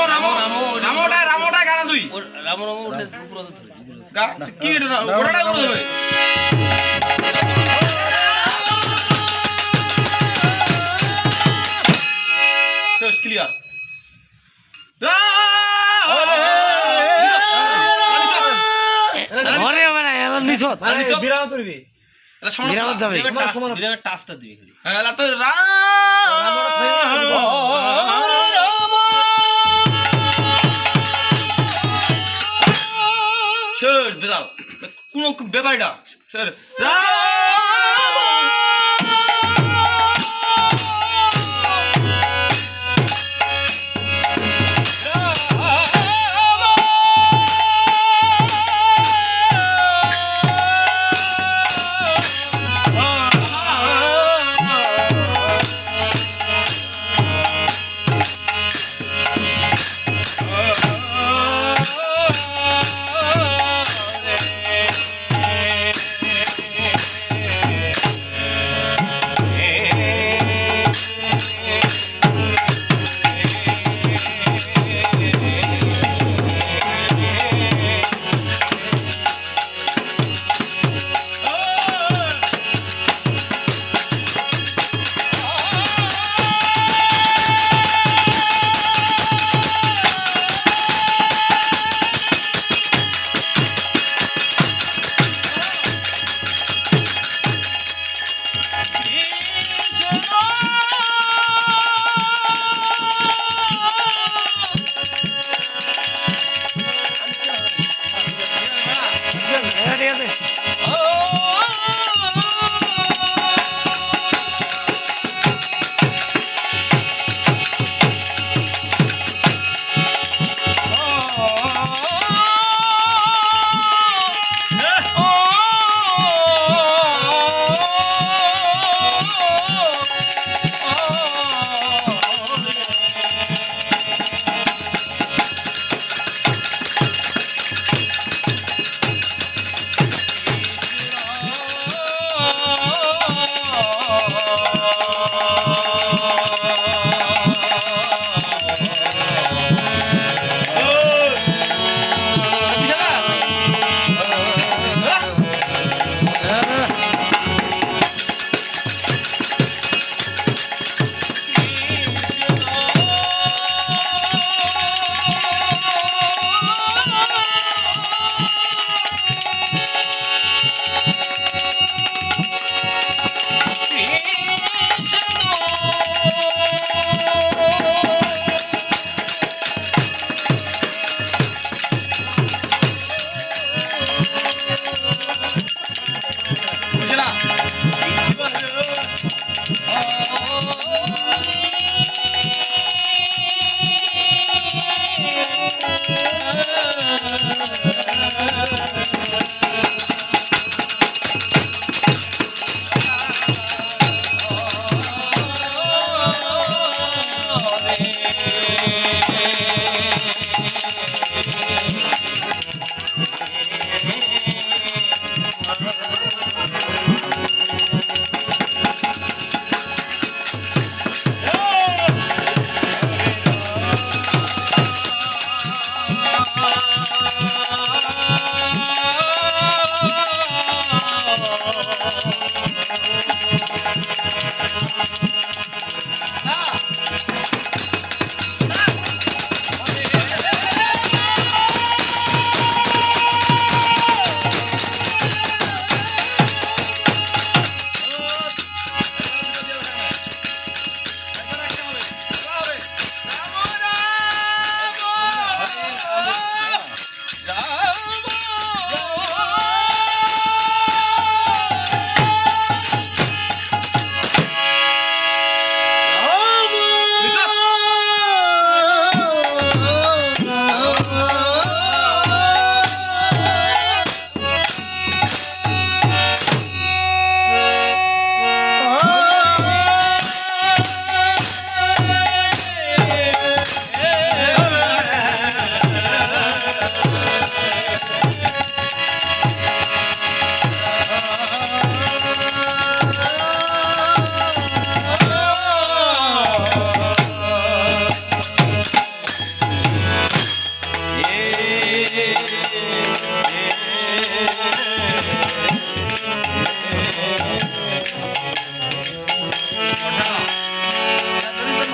রামো রামোটা রামোটা গানা তুই রামো রামো উঠে পুরো ধরে কি ওটাই করে দেবে শেষ ক্লিয়ার ঘরে হবে না এলা নিছত বিরাম করবি বিরামত যাবে বিরামের টাচটা দিবি খালি হ্যাঁ তো শেষ দাও কোনো ব্যাপারটা শেষ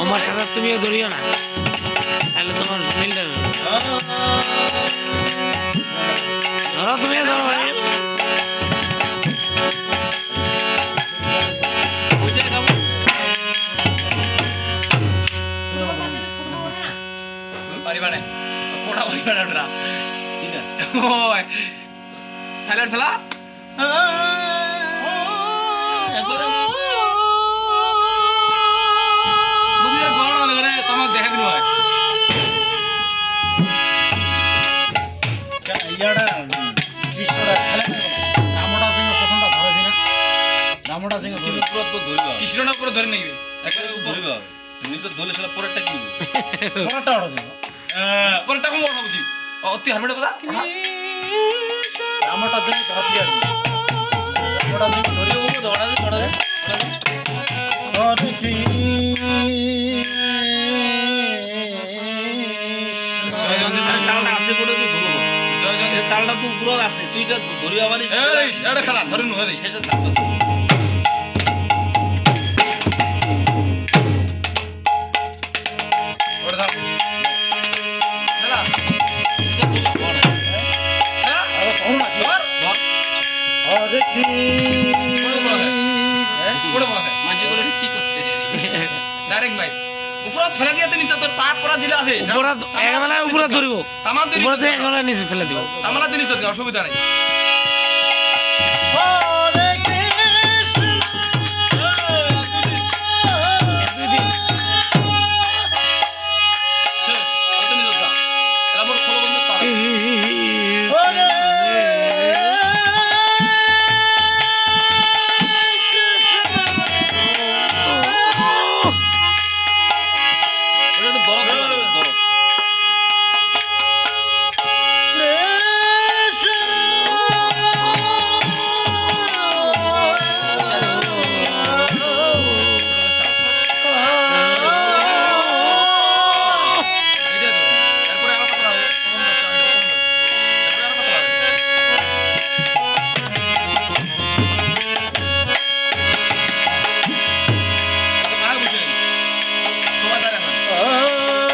আমার সাথে তুমিও ধরিও না, তাহলে তোমার মিলটা ধরো, তুমিও ধরো ভাই। পারিবা না কোটা পারিবা না ওটা ঠিক আছে ওই সাইলেন্ট ফেলা বুঝলে গড় হলে করে তোমার দেখা দিন হয় ইয়াটা কৃষ্ণটা ছেলে রামটা সিংহ প্রথমটা ধরেছি না, রামটা সিংহ কিন্তু পুরো তো ধরিবা কৃষ্ণটা পুরো ধরে নিবি একবারে ধরিবা নিশ্চয় ধরলে সেটা পরেরটা কি হবে? পরেরটা অর্ডার দিব, পরেরটা কোন বড় বুঝি তুই হারমেটা কথা রামটা সিংহ ধরছি আর রামটা সিংহ ধরে ও ধরা দে ধরা দে হরে আরে তালটা আছে বলে তুই ধরবো জয় জয় এই তালটা তো উপরে আছে তুই যা ধরিবা পারিস এই এটা খেলা ধরে নু হলি শেষে তালটা ওরে দাও খেলা হরে ওরে বলা হয় মাঝে বলে কি করছে ডাইরেক্ট ভাই উপরে ফেলে দিয়ে নিচে তো তারপরে জিলা আছে উপরে একবেলায় উপরে ধরিব, তামাম দিন উপরে থেকে একবেলায় নিচে ফেলে দিব। তামালা দিন নিচে অসুবিধা নাই হরে কৃষ্ণ শেষ অত নিচে যা এলা মোর খোলো বন্ধ তার হরে ওটা একটু দরদ দরদ এরপরে আবার কথা হবে এরপরে আবার কথা হবে আর বুঝে সবাই দাঁড়ান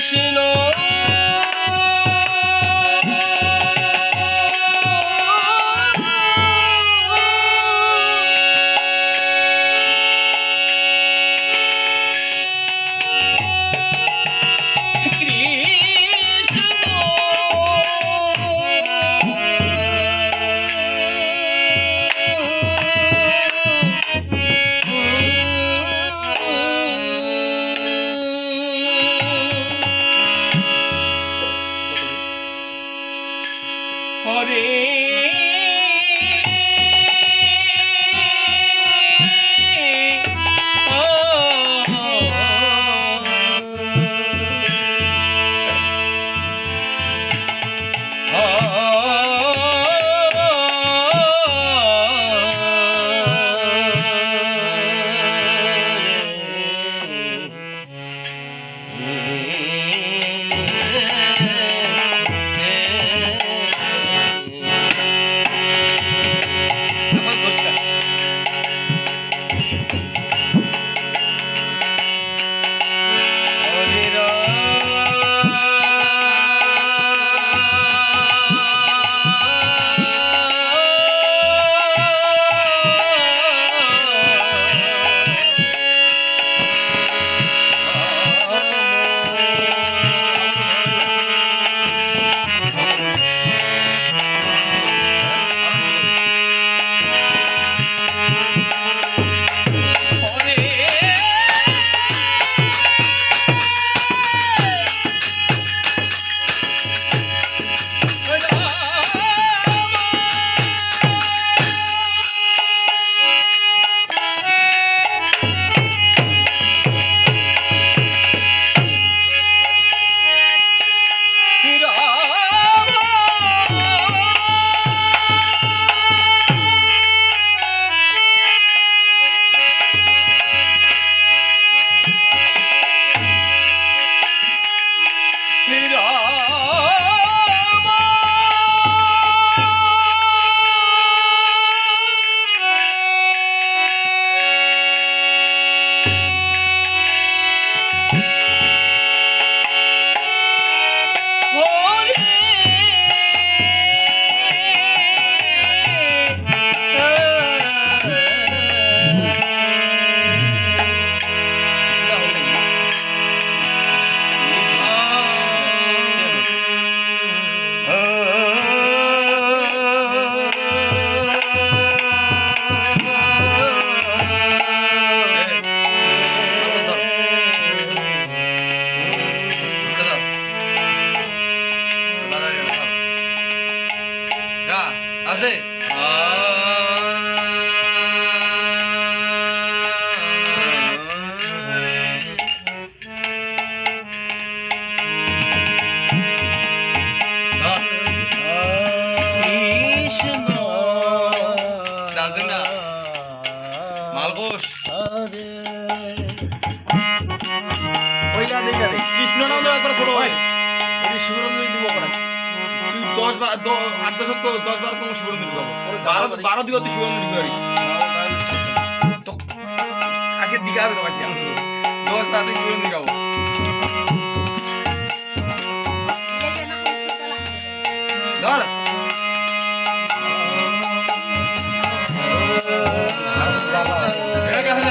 কৃষ্ণ হরে আদে কৃষ্ণ নাম একবার ছোট ভাই শিবরঞ্জনী দিব করে তুই 10-12 তোমার শিবরঞ্জনী দিব 12 দিকে তুই শিবরঞ্জনী করিস আজকে দিকে হবে তোমার 10-12 শিবরঞ্জনী গাবো ধর এটা কাছে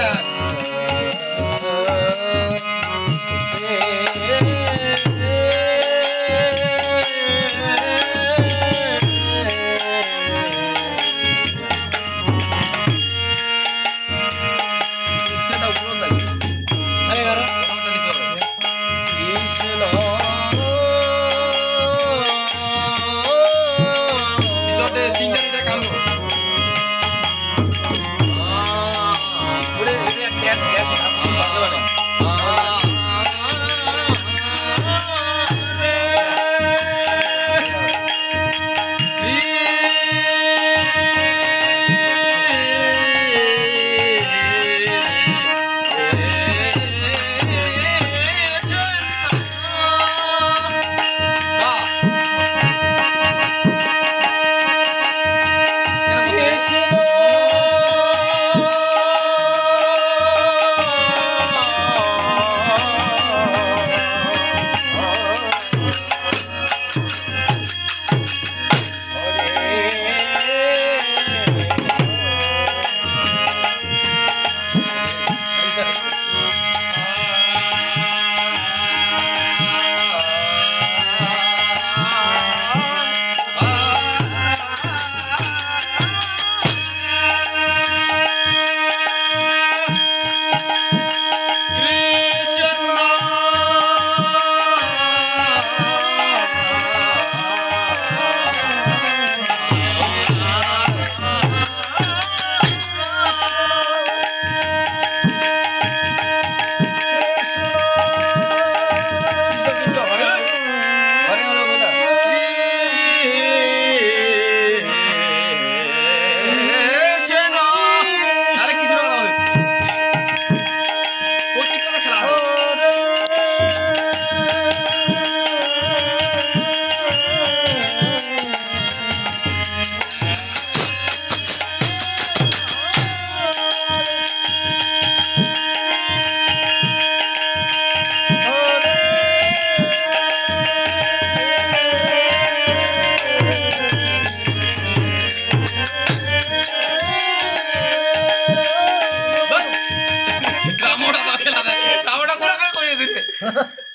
কাম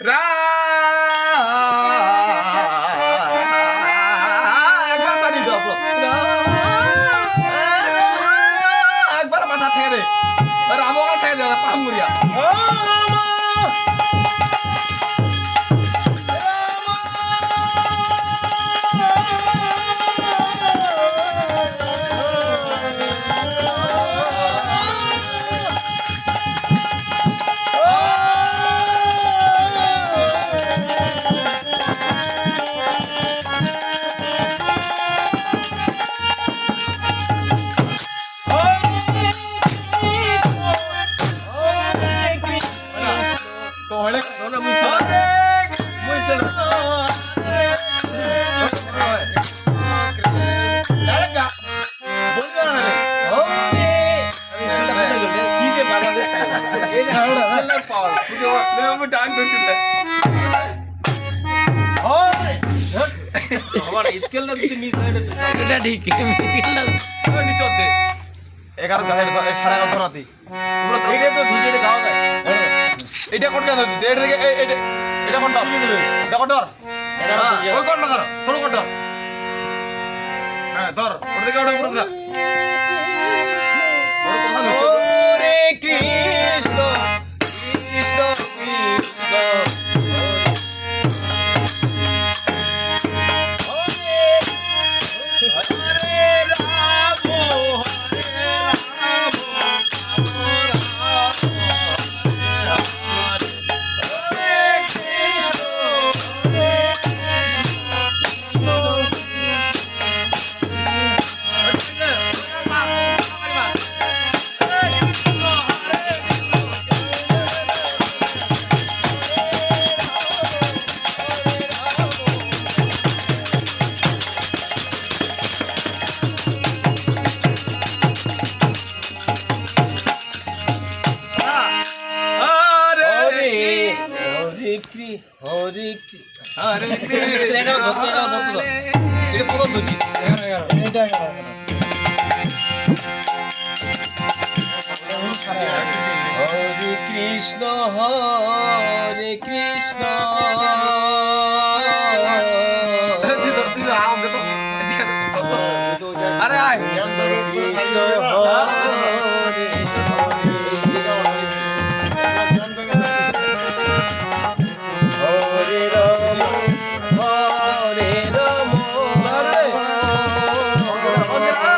রা একবার জানি দাও একবার মাথা থেকে দে রামগা থেকে দে পাম গুড়িয়া Kohole corona muisel dalega bolga nale ore iskela kone gole ki je baga de ei haroda power pujo me dance করতে ore আমার স্কেল না যদি মিস হয় এটা ঠিক মিছিলটা নিচে দে 11 গাহে সারা কথা নাতি পুরো এইটা তো ধুজেড়ে গাওয়া যায় এটা কোন কেন দিতে এটা কোন ডর এটা কোন ডর ওই কোন না ধর ছোট কোন ডর হ্যাঁ ধর ওর দিকে ওটা পুরো ওর কথা নয় ওরে কৃষ্ণ কৃষ্ণ কৃষ্ণ হরে রাম হরে কৃষ্ণ এটা কত দুটি এটা হরে কৃষ্ণ হরে কৃষ্ণ আরে আয় কৃষ্ণ